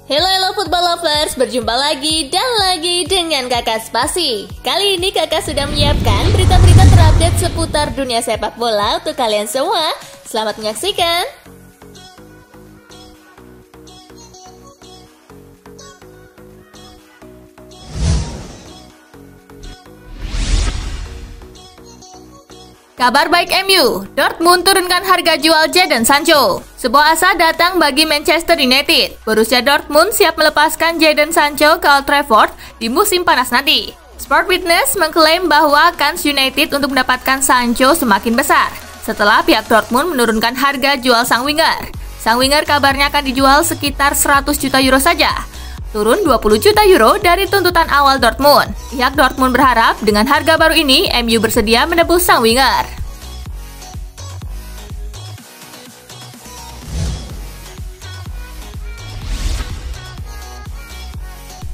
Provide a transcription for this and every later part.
Hello football lovers, berjumpa lagi dan lagi dengan Kakak Spasi. Kali ini Kakak sudah menyiapkan berita-berita terupdate seputar dunia sepak bola untuk kalian semua. Selamat menyaksikan. Kabar baik MU, Dortmund turunkan harga jual Jadon Sancho. Sebuah asa datang bagi Manchester United. Borussia Dortmund siap melepaskan Jadon Sancho ke Old Trafford di musim panas nanti. Sport Witness mengklaim bahwa kans United untuk mendapatkan Sancho semakin besar setelah pihak Dortmund menurunkan harga jual sang winger. Sang winger kabarnya akan dijual sekitar 100 juta euro saja. Turun 20 juta euro dari tuntutan awal Dortmund. Pihak Dortmund berharap dengan harga baru ini MU bersedia menebus sang winger.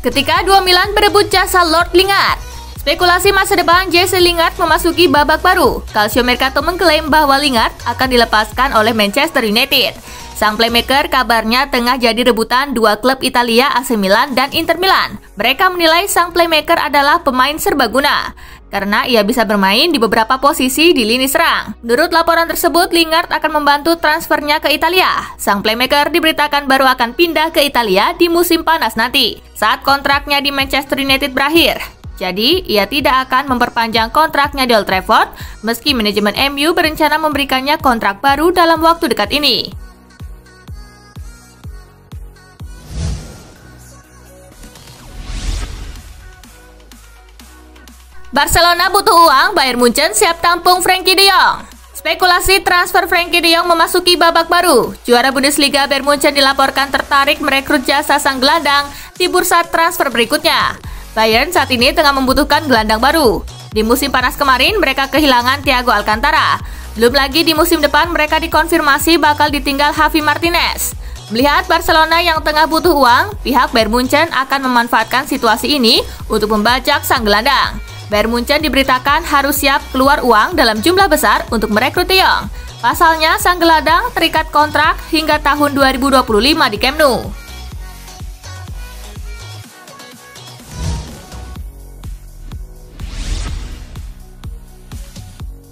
Ketika dua Milan berebut jasa Lord Lingard, spekulasi masa depan Jesse Lingard memasuki babak baru. Calcio Mercato mengklaim bahwa Lingard akan dilepaskan oleh Manchester United. Sang playmaker kabarnya tengah jadi rebutan dua klub Italia, AC Milan dan Inter Milan. Mereka menilai sang playmaker adalah pemain serbaguna karena ia bisa bermain di beberapa posisi di lini serang. Menurut laporan tersebut, Lingard akan membantu transfernya ke Italia. Sang playmaker diberitakan baru akan pindah ke Italia di musim panas nanti, saat kontraknya di Manchester United berakhir. Jadi, ia tidak akan memperpanjang kontraknya di Old Trafford, meski manajemen MU berencana memberikannya kontrak baru dalam waktu dekat ini. Barcelona butuh uang, Bayern Munchen siap tampung Frenkie de Jong. Spekulasi transfer Frenkie de Jong memasuki babak baru. Juara Bundesliga Bayern Munchen dilaporkan tertarik merekrut jasa sang gelandang di bursa transfer berikutnya. Bayern saat ini tengah membutuhkan gelandang baru. Di musim panas kemarin, mereka kehilangan Thiago Alcantara. Belum lagi di musim depan mereka dikonfirmasi bakal ditinggal Javi Martinez. Melihat Barcelona yang tengah butuh uang, pihak Bayern Munchen akan memanfaatkan situasi ini untuk membajak sang gelandang. Bayern Munchen diberitakan harus siap keluar uang dalam jumlah besar untuk merekrut de Jong. Pasalnya, sang gelandang terikat kontrak hingga tahun 2025 di Camp Nou.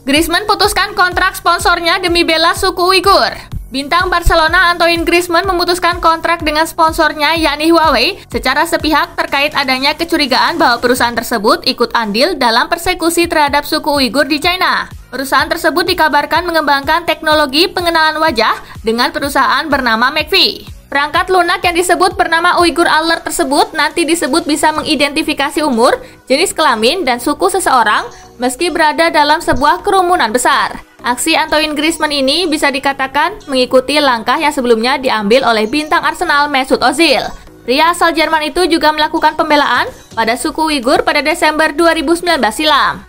Griezmann putuskan kontrak sponsornya demi bela suku Uighur. Bintang Barcelona Antoine Griezmann memutuskan kontrak dengan sponsornya yakni Huawei secara sepihak terkait adanya kecurigaan bahwa perusahaan tersebut ikut andil dalam persekusi terhadap suku Uighur di China. Perusahaan tersebut dikabarkan mengembangkan teknologi pengenalan wajah dengan perusahaan bernama McAfee. Perangkat lunak yang disebut bernama Uyghur Alert tersebut nanti disebut bisa mengidentifikasi umur, jenis kelamin, dan suku seseorang meski berada dalam sebuah kerumunan besar. Aksi Antoine Griezmann ini bisa dikatakan mengikuti langkah yang sebelumnya diambil oleh bintang Arsenal Mesut Ozil. Pria asal Jerman itu juga melakukan pembelaan pada suku Uighur pada Desember 2019 silam.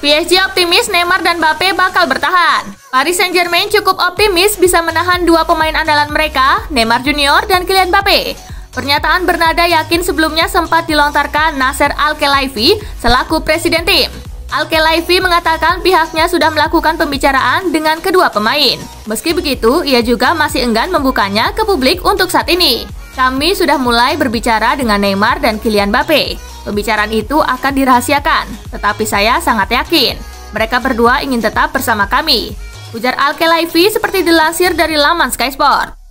PSG optimis Neymar dan Mbappe bakal bertahan. Paris Saint-Germain cukup optimis bisa menahan dua pemain andalan mereka, Neymar Junior dan Kylian Mbappe. Pernyataan bernada yakin sebelumnya sempat dilontarkan Nasser Al-Khelaifi selaku presiden tim. Al-Khelaifi mengatakan pihaknya sudah melakukan pembicaraan dengan kedua pemain. Meski begitu, ia juga masih enggan membukanya ke publik untuk saat ini. Kami sudah mulai berbicara dengan Neymar dan Kylian Mbappe. Pembicaraan itu akan dirahasiakan, tetapi saya sangat yakin mereka berdua ingin tetap bersama kami, ujar Al-Khelaifi seperti dilansir dari laman Sky Sport.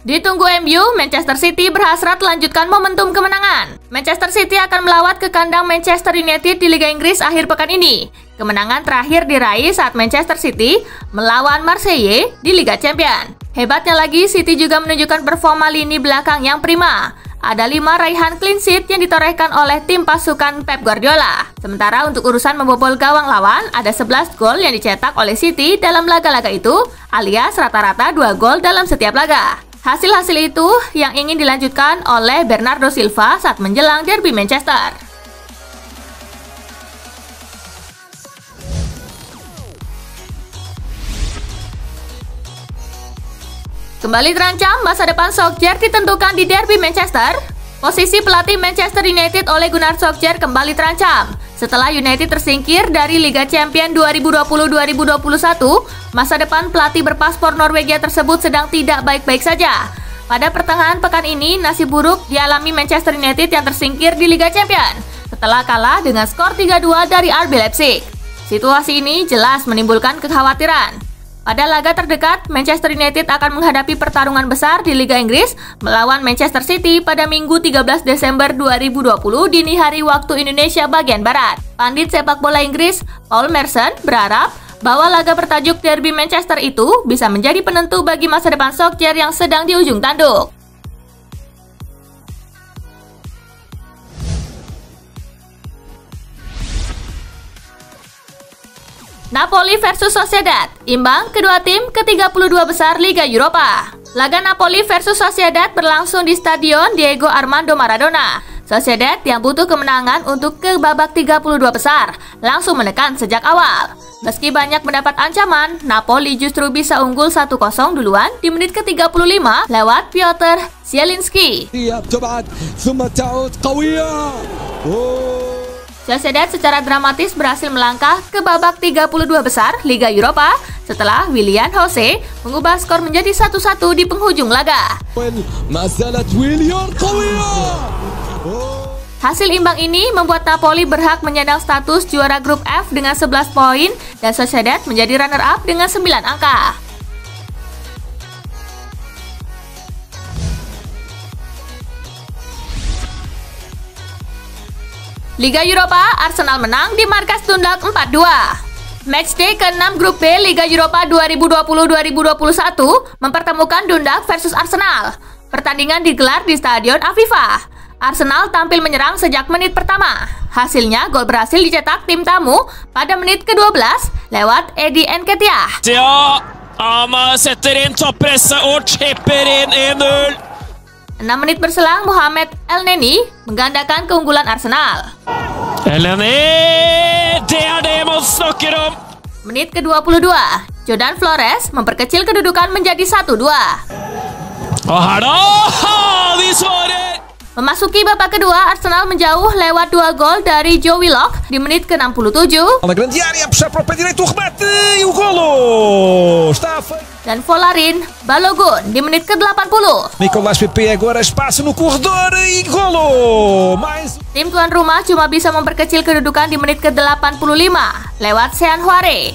Ditunggu MU, Manchester City berhasrat lanjutkan momentum kemenangan. Manchester City akan melawat ke kandang Manchester United di Liga Inggris akhir pekan ini. Kemenangan terakhir diraih saat Manchester City melawan Marseille di Liga Champions. Hebatnya lagi, City juga menunjukkan performa lini belakang yang prima. Ada 5 raihan clean sheet yang ditorehkan oleh tim pasukan Pep Guardiola. Sementara untuk urusan membobol gawang lawan, ada 11 gol yang dicetak oleh City dalam laga-laga itu, alias rata-rata 2 gol dalam setiap laga. Hasil-hasil itu yang ingin dilanjutkan oleh Bernardo Silva saat menjelang derby Manchester. Kembali terancam, masa depan Solskjaer ditentukan di derby Manchester. Posisi pelatih Manchester United Ole Gunnar Solskjaer kembali terancam. Setelah United tersingkir dari Liga Champions 2020-2021, masa depan pelatih berpaspor Norwegia tersebut sedang tidak baik-baik saja. Pada pertengahan pekan ini, nasib buruk dialami Manchester United yang tersingkir di Liga Champions setelah kalah dengan skor 3-2 dari RB Leipzig. Situasi ini jelas menimbulkan kekhawatiran. Pada laga terdekat, Manchester United akan menghadapi pertarungan besar di Liga Inggris melawan Manchester City pada Minggu 13 Desember 2020 dini hari waktu Indonesia bagian Barat. Pandit sepak bola Inggris, Paul Merson, berharap bahwa laga bertajuk Derby Manchester itu bisa menjadi penentu bagi masa depan Solskjaer yang sedang di ujung tanduk. Napoli versus Sociedad, imbang kedua tim ke-32 besar Liga Eropa. Laga Napoli versus Sociedad berlangsung di Stadion Diego Armando Maradona. Sociedad yang butuh kemenangan untuk ke babak 32 besar, langsung menekan sejak awal. Meski banyak mendapat ancaman, Napoli justru bisa unggul 1-0 duluan di menit ke-35 lewat Piotr Zielinski. Sociedad secara dramatis berhasil melangkah ke babak 32 besar Liga Eropa setelah Willian Jose mengubah skor menjadi 1-1 di penghujung laga. Hasil imbang ini membuat Napoli berhak menyandang status juara grup F dengan 11 poin dan Sociedad menjadi runner-up dengan 9 angka. Liga Eropa, Arsenal menang di markas Dundalk 4-2. Matchday ke-6 grup B Liga Eropa 2020-2021 mempertemukan Dundalk versus Arsenal. Pertandingan digelar di Stadion Afifa. Arsenal tampil menyerang sejak menit pertama. Hasilnya, gol berhasil dicetak tim tamu pada menit ke-12 lewat Eddie Nketiah. Ja, Ama setter in toppresset og chipper in 1-0. 6 menit berselang, Mohamed Elneny menggandakan keunggulan Arsenal. Elneny, det er det man snakker om. Menit ke-22, Jordan Flores memperkecil kedudukan menjadi 1-2. Og her da, de svarer. Memasuki babak kedua, Arsenal menjauh lewat 2 gol dari Joe Willock di menit ke-67 dan Volarin Balogun di menit ke-80. Nicolas Pepe agora espaço no corredor e golo. Tim tuan rumah cuma bisa memperkecil kedudukan di menit ke-85 lewat Sean Huare.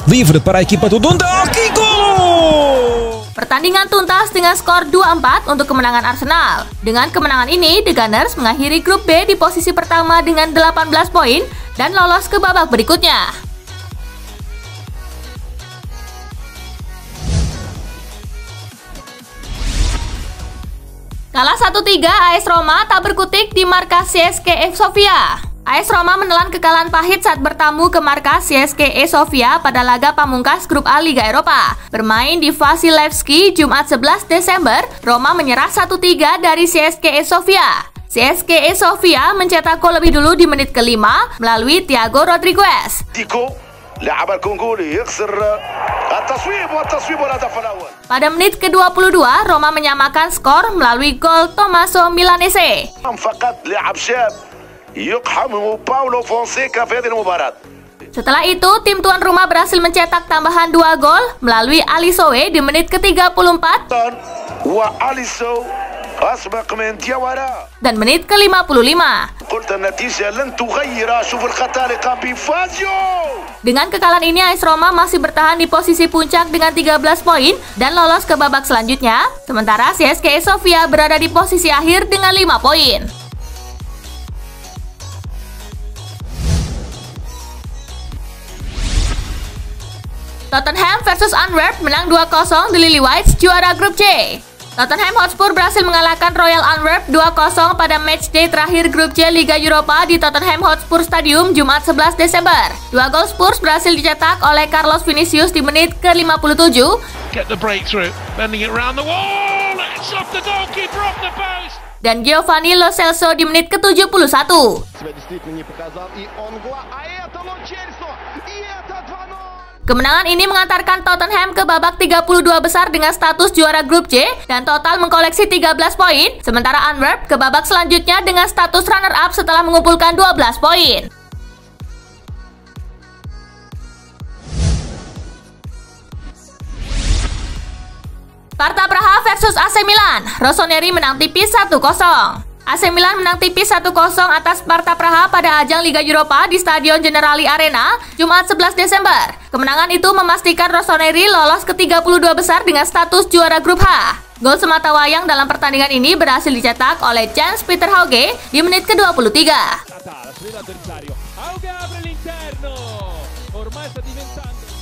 Livre para a equipa do Dundalk e golo. Pertandingan tuntas dengan skor 2-4 untuk kemenangan Arsenal. Dengan kemenangan ini, The Gunners mengakhiri grup B di posisi pertama dengan 18 poin dan lolos ke babak berikutnya. Kalah 1-3, AS Roma tak berkutik di markas CSKA Sofia. AS Roma menelan kekalahan pahit saat bertamu ke markas CSKA Sofia pada laga pamungkas grup A Liga Eropa. Bermain di Vasilevski Jumat 11 Desember, Roma menyerah 1-3 dari CSKA Sofia. CSKA Sofia mencetak gol lebih dulu di menit ke-5 melalui Thiago Rodriguez. Pada menit ke-22, Roma menyamakan skor melalui gol Tommaso Milanese. Setelah itu, tim tuan rumah berhasil mencetak tambahan 2 gol melalui Ali Sowe di menit ke-34 dan menit ke-55. Dengan kekalahan ini, AS Roma masih bertahan di posisi puncak dengan 13 poin dan lolos ke babak selanjutnya, sementara CSKA Sofia berada di posisi akhir dengan 5 poin. Tottenham versus Antwerp menang 2-0 di Lillywhites juara grup C. Tottenham Hotspur berhasil mengalahkan Royal Antwerp 2-0 pada matchday terakhir grup C Liga Eropa di Tottenham Hotspur Stadium Jumat 11 Desember. 2 gol Spurs berhasil dicetak oleh Carlos Vinicius di menit ke-57 dan Giovanni Lo Celso di menit ke-71. Kemenangan ini mengantarkan Tottenham ke babak 32 besar dengan status juara grup C dan total mengkoleksi 13 poin, sementara Antwerp ke babak selanjutnya dengan status runner-up setelah mengumpulkan 12 poin. Sparta Praha versus AC Milan, Rossoneri menang tipis 1-0. AC Milan menang tipis 1-0 atas Sparta Praha pada ajang Liga Eropa di Stadion Generali Arena, Jumat 11 Desember. Kemenangan itu memastikan Rossoneri lolos ke 32 besar dengan status juara grup H. Gol sematawayang dalam pertandingan ini berhasil dicetak oleh Jens Peter Hauge di menit ke-23.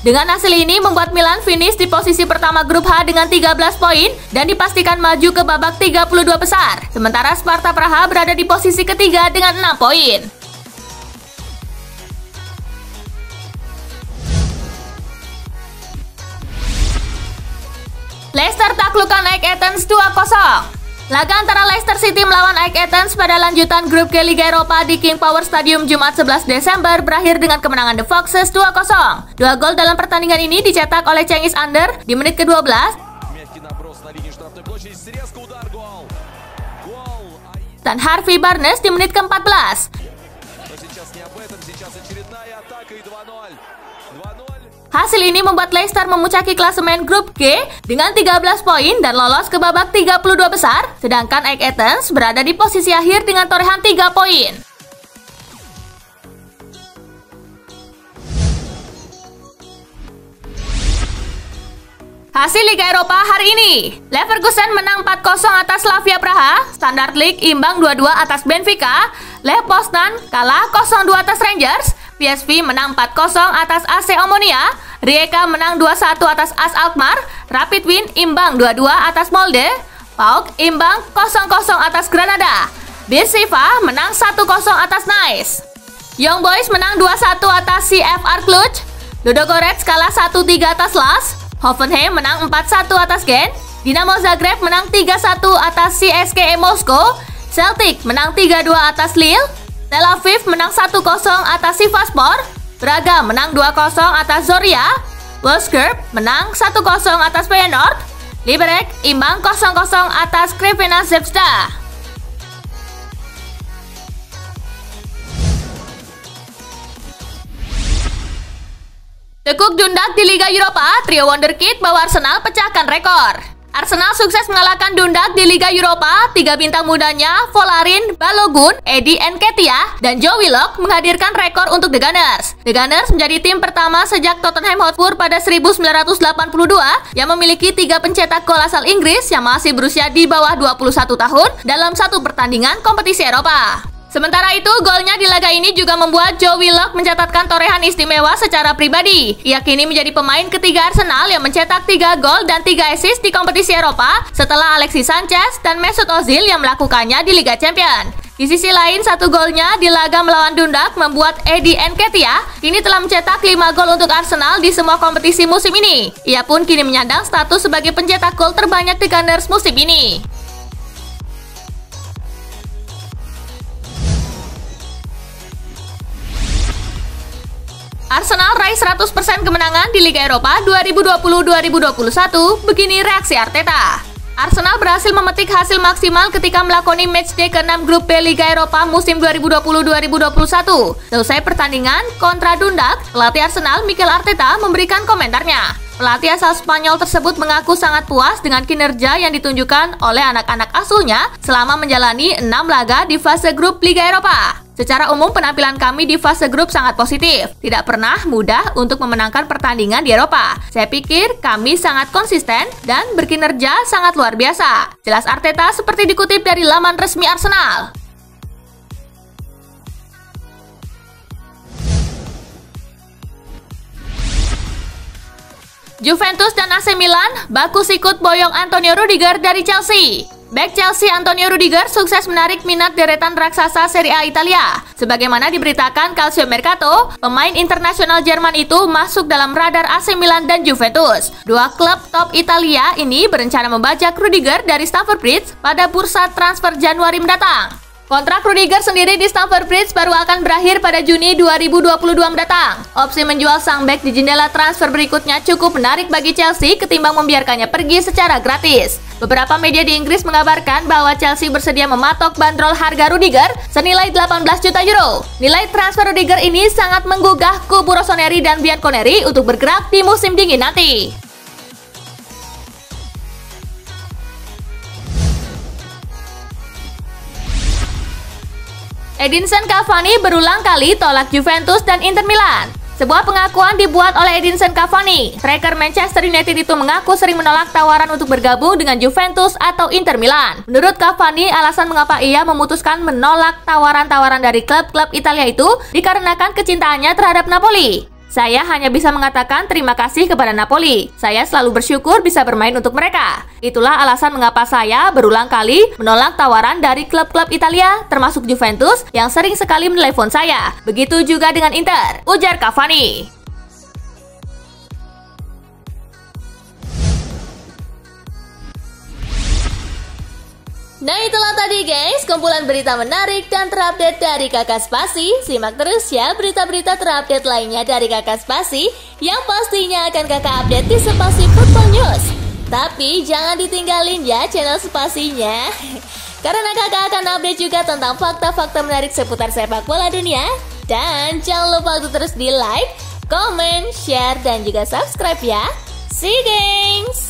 Dengan hasil ini membuat Milan finish di posisi pertama grup H dengan 13 poin dan dipastikan maju ke babak 32 besar. Sementara Sparta Praha berada di posisi ketiga dengan 6 poin. Leicester taklukkan AEK Athens 2-0. Laga antara Leicester City melawan AEK Athens pada lanjutan grup G Liga Eropa di King Power Stadium Jumat 11 Desember berakhir dengan kemenangan The Foxes 2-0. Dua gol dalam pertandingan ini dicetak oleh Cengiz Under di menit ke-12 dan Harvey Barnes di menit ke-14. Hasil ini membuat Leicester memuncaki klasemen grup G dengan 13 poin dan lolos ke babak 32 besar, sedangkan AEK Athens berada di posisi akhir dengan torehan 3 poin. Hasil Liga Eropa hari ini, Leverkusen menang 4-0 atas Slavia Praha, Standard Liège imbang 2-2 atas Benfica, Lech Poznan kalah 0-2 atas Rangers, PSV menang 4-0 atas AC Omonia, Rijeka menang 2-1 atas AS Alkmaar, Rapid Wien imbang 2-2 atas Molde, PAOK imbang 0-0 atas Granada, Beersheva menang 1-0 atas Nice, Young Boys menang 2-1 atas CFR Cluj, Ludogorets kalah 1-3 atas Lens, Hoffenheim menang 4-1 atas Gent, Dinamo Zagreb menang 3-1 atas CSKA Moskow, Celtic menang 3-2 atas Lille, Tel Aviv menang 1-0 atas Sivasspor, Braga menang 2-0 atas Zorya, Wolfsburg menang 1-0 atas Feyenoord, Liberec imbang 0-0 atas Crvena Zvezda. Tekuk Dundak di Liga Eropa, trio Wonderkid bawa Arsenal pecahkan rekor. Arsenal sukses mengalahkan Dundak di Liga Eropa. 3 bintang mudanya, Volarin, Balogun, Eddie Nketiah, dan Joe Willock menghadirkan rekor untuk The Gunners. The Gunners menjadi tim pertama sejak Tottenham Hotspur pada 1982 yang memiliki 3 pencetak gol asal Inggris yang masih berusia di bawah 21 tahun dalam satu pertandingan kompetisi Eropa. Sementara itu, golnya di laga ini juga membuat Joe Willock mencatatkan torehan istimewa secara pribadi. Ia kini menjadi pemain ketiga Arsenal yang mencetak 3 gol dan 3 assist di kompetisi Eropa setelah Alexis Sanchez dan Mesut Ozil yang melakukannya di Liga Champions. Di sisi lain, 1 golnya di laga melawan Dundak membuat Eddie Nketiah kini telah mencetak 5 gol untuk Arsenal di semua kompetisi musim ini. Ia pun kini menyandang status sebagai pencetak gol terbanyak di Gunners musim ini. Arsenal raih 100% kemenangan di Liga Eropa 2020-2021, begini reaksi Arteta. Arsenal berhasil memetik hasil maksimal ketika melakoni matchday ke-6 grup B Liga Eropa musim 2020-2021. Selesai pertandingan kontra Dundak, pelatih Arsenal Mikel Arteta memberikan komentarnya. Pelatih asal Spanyol tersebut mengaku sangat puas dengan kinerja yang ditunjukkan oleh anak-anak asuhnya selama menjalani 6 laga di fase grup Liga Eropa. Secara umum penampilan kami di fase grup sangat positif. Tidak pernah mudah untuk memenangkan pertandingan di Eropa. Saya pikir kami sangat konsisten dan berkinerja sangat luar biasa. Jelas Arteta seperti dikutip dari laman resmi Arsenal. Juventus dan AC Milan baku sikut boyong Antonio Rudiger dari Chelsea. Bek Chelsea Antonio Rudiger sukses menarik minat deretan raksasa Serie A Italia. Sebagaimana diberitakan Calcio Mercato, pemain internasional Jerman itu masuk dalam radar AC Milan dan Juventus. Dua klub top Italia ini berencana membajak Rudiger dari Stamford Bridge pada bursa transfer Januari mendatang. Kontrak Rudiger sendiri di Stamford Bridge baru akan berakhir pada Juni 2022 mendatang. Opsi menjual sang bek di jendela transfer berikutnya cukup menarik bagi Chelsea ketimbang membiarkannya pergi secara gratis. Beberapa media di Inggris mengabarkan bahwa Chelsea bersedia mematok bandrol harga Rudiger senilai 18 juta euro. Nilai transfer Rudiger ini sangat menggugah kubu Rossoneri dan Bianconeri untuk bergerak di musim dingin nanti. Edinson Cavani berulang kali tolak Juventus dan Inter Milan. Sebuah pengakuan dibuat oleh Edinson Cavani. Striker Manchester United itu mengaku sering menolak tawaran untuk bergabung dengan Juventus atau Inter Milan. Menurut Cavani, alasan mengapa ia memutuskan menolak tawaran-tawaran dari klub-klub Italia itu dikarenakan kecintaannya terhadap Napoli. Saya hanya bisa mengatakan terima kasih kepada Napoli. Saya selalu bersyukur bisa bermain untuk mereka. Itulah alasan mengapa saya berulang kali menolak tawaran dari klub-klub Italia, termasuk Juventus, yang sering sekali menelepon saya. Begitu juga dengan Inter, ujar Cavani. Nah itulah tadi guys, kumpulan berita menarik dan terupdate dari Kakak Spasi. Simak terus ya berita-berita terupdate lainnya dari Kakak Spasi yang pastinya akan Kakak update di Spasi Football News. Tapi jangan ditinggalin ya channel Spasinya, karena Kakak akan update juga tentang fakta-fakta menarik seputar sepak bola dunia. Dan jangan lupa untuk terus di like, comment, share, dan juga subscribe ya. See you guys!